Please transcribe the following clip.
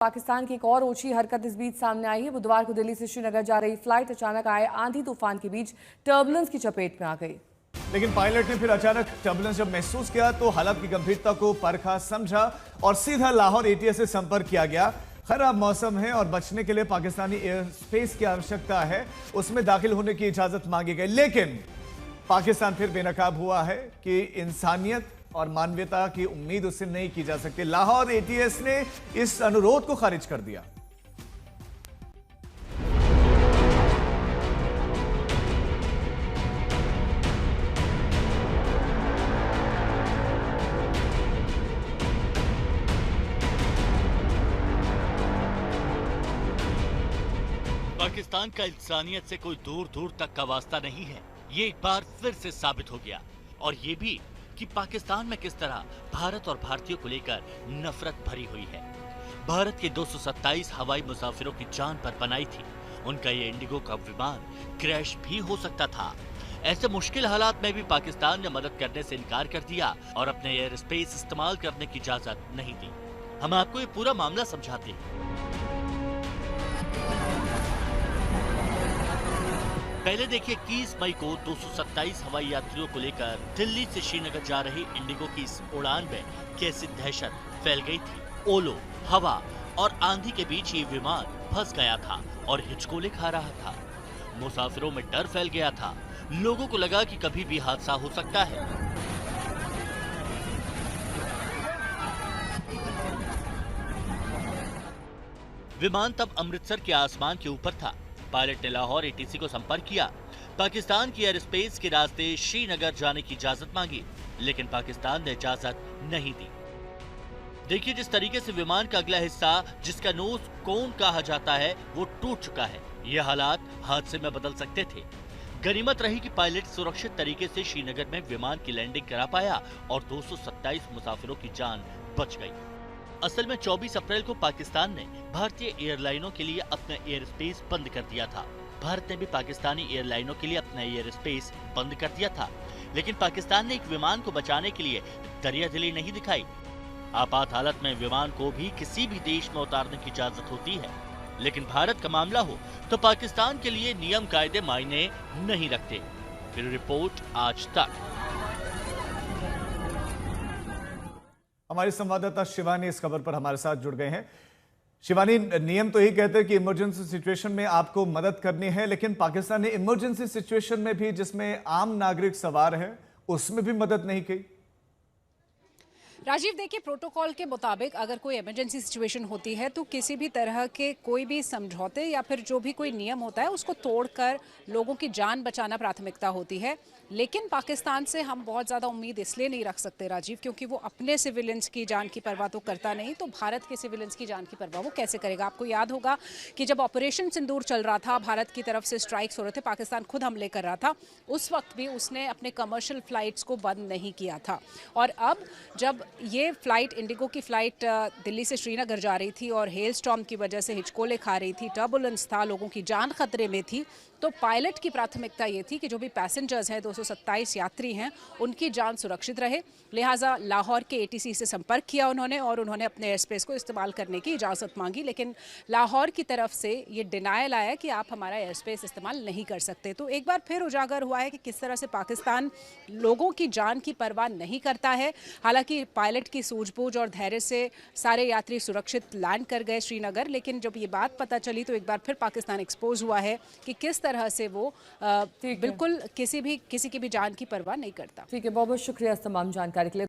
पाकिस्तान की एक और ओछी हरकत इस बीच सामने आई है। बुधवार को दिल्ली से श्रीनगर जा रही फ्लाइट अचानक आए आंधी तूफान के बीच टर्बुलेंस की चपेट में आ गई। लेकिन पायलट ने फिर अचानक टर्बुलेंस जब महसूस किया तो हालात की गंभीरता को परखा, समझा और सीधा लाहौर एटीएस से संपर्क किया गया। खराब मौसम है और बचने के लिए पाकिस्तानी एयर स्पेस की आवश्यकता है, उसमें दाखिल होने की इजाजत मांगी गई। लेकिन पाकिस्तान फिर बेनकाब हुआ है कि इंसानियत और मानवीयता की उम्मीद उससे नहीं की जा सकती। लाहौर एटीएस ने इस अनुरोध को खारिज कर दिया। पाकिस्तान का इंसानियत से कोई दूर दूर तक का वास्ता नहीं है, ये एक बार फिर से साबित हो गया। और ये भी कि पाकिस्तान में किस तरह भारत और भारतीयों को लेकर नफरत भरी हुई है। भारत के 227 हवाई मुसाफिरों की जान पर बनाई थी। उनका ये इंडिगो का विमान क्रैश भी हो सकता था। ऐसे मुश्किल हालात में भी पाकिस्तान ने मदद करने से इनकार कर दिया और अपने एयर स्पेस इस्तेमाल करने की इजाजत नहीं दी। हम आपको ये पूरा मामला समझाते हैं। पहले देखिए 21 मई को 227 हवाई यात्रियों को लेकर दिल्ली से श्रीनगर जा रही इंडिगो की इस उड़ान में कैसी दहशत फैल गई थी। ओलो, हवा और आंधी के बीच ये विमान फंस गया था और हिचकोले खा रहा था। मुसाफिरों में डर फैल गया था। लोगों को लगा कि कभी भी हादसा हो सकता है। विमान तब अमृतसर के आसमान के ऊपर था। पायलट ने लाहौर एटीसी को संपर्क किया। पाकिस्तान की एयर स्पेस के रास्ते श्रीनगर जाने की इजाजत मांगी, लेकिन पाकिस्तान ने इजाजत नहीं दी। देखिए जिस तरीके से विमान का अगला हिस्सा, जिसका नोज कोन कहा जाता है, वो टूट चुका है। ये हालात हादसे में बदल सकते थे। गनीमत रही कि पायलट सुरक्षित तरीके से श्रीनगर में विमान की लैंडिंग करा पाया और 227 मुसाफिरों की जान बच गई। असल में 24 अप्रैल को पाकिस्तान ने भारतीय एयरलाइनों के लिए अपना एयर स्पेस बंद कर दिया था। भारत ने भी पाकिस्तानी एयरलाइनों के लिए अपना एयर स्पेस बंद कर दिया था। लेकिन पाकिस्तान ने एक विमान को बचाने के लिए दरियादिली नहीं दिखाई। आपात हालत में विमान को भी किसी भी देश में उतारने की इजाजत होती है, लेकिन भारत का मामला हो तो पाकिस्तान के लिए नियम कायदे मायने नहीं रखते। फिर रिपोर्ट आज तक। हमारी संवाददाता शिवानी इस खबर पर हमारे साथ जुड़ गए हैं। शिवानी, नियम तो यही कहते हैं कि इमरजेंसी सिचुएशन में आपको मदद करनी है, लेकिन पाकिस्तान ने इमरजेंसी सिचुएशन में भी, जिसमें आम नागरिक सवार है, उसमें भी मदद नहीं की। राजीव, देखिए प्रोटोकॉल के मुताबिक अगर कोई इमरजेंसी सिचुएशन होती है तो किसी भी तरह के कोई भी समझौते या फिर जो भी कोई नियम होता है उसको तोड़कर लोगों की जान बचाना प्राथमिकता होती है। लेकिन पाकिस्तान से हम बहुत ज़्यादा उम्मीद इसलिए नहीं रख सकते राजीव, क्योंकि वो अपने सिविलियंस की जान की परवाह तो करता नहीं, तो भारत के सिविलियंस की जान की परवाह वो कैसे करेगा। आपको याद होगा कि जब ऑपरेशन सिंदूर चल रहा था, भारत की तरफ से स्ट्राइक्स हो रहे थे, पाकिस्तान खुद हमले कर रहा था, उस वक्त भी उसने अपने कमर्शियल फ्लाइट्स को बंद नहीं किया था। और अब जब ये फ्लाइट, इंडिगो की फ्लाइट दिल्ली से श्रीनगर जा रही थी और हेल स्टॉर्म की वजह से हिचकोले खा रही थी, टर्बुलेंस था, लोगों की जान खतरे में थी, तो पायलट की प्राथमिकता ये थी कि जो भी पैसेंजर्स हैं, 227 यात्री हैं, उनकी जान सुरक्षित रहे। लिहाजा लाहौर के एटीसी से संपर्क किया उन्होंने और उन्होंने अपने एयर स्पेस को इस्तेमाल करने की इजाज़त मांगी। लेकिन लाहौर की तरफ से ये डिनायल आया कि आप हमारा एयर स्पेस इस्तेमाल नहीं कर सकते। तो एक बार फिर उजागर हुआ है कि किस तरह से पाकिस्तान लोगों की जान की परवाह नहीं करता है। हालांकि पायलट की सूझबूझ और धैर्य से सारे यात्री सुरक्षित लैंड कर गए श्रीनगर, लेकिन जब ये बात पता चली तो एक बार फिर पाकिस्तान एक्सपोज हुआ है कि किस तरह से वो बिल्कुल किसी की भी जान की परवाह नहीं करता। ठीक है, बहुत बहुत शुक्रिया इस तमाम जानकारी के लिए।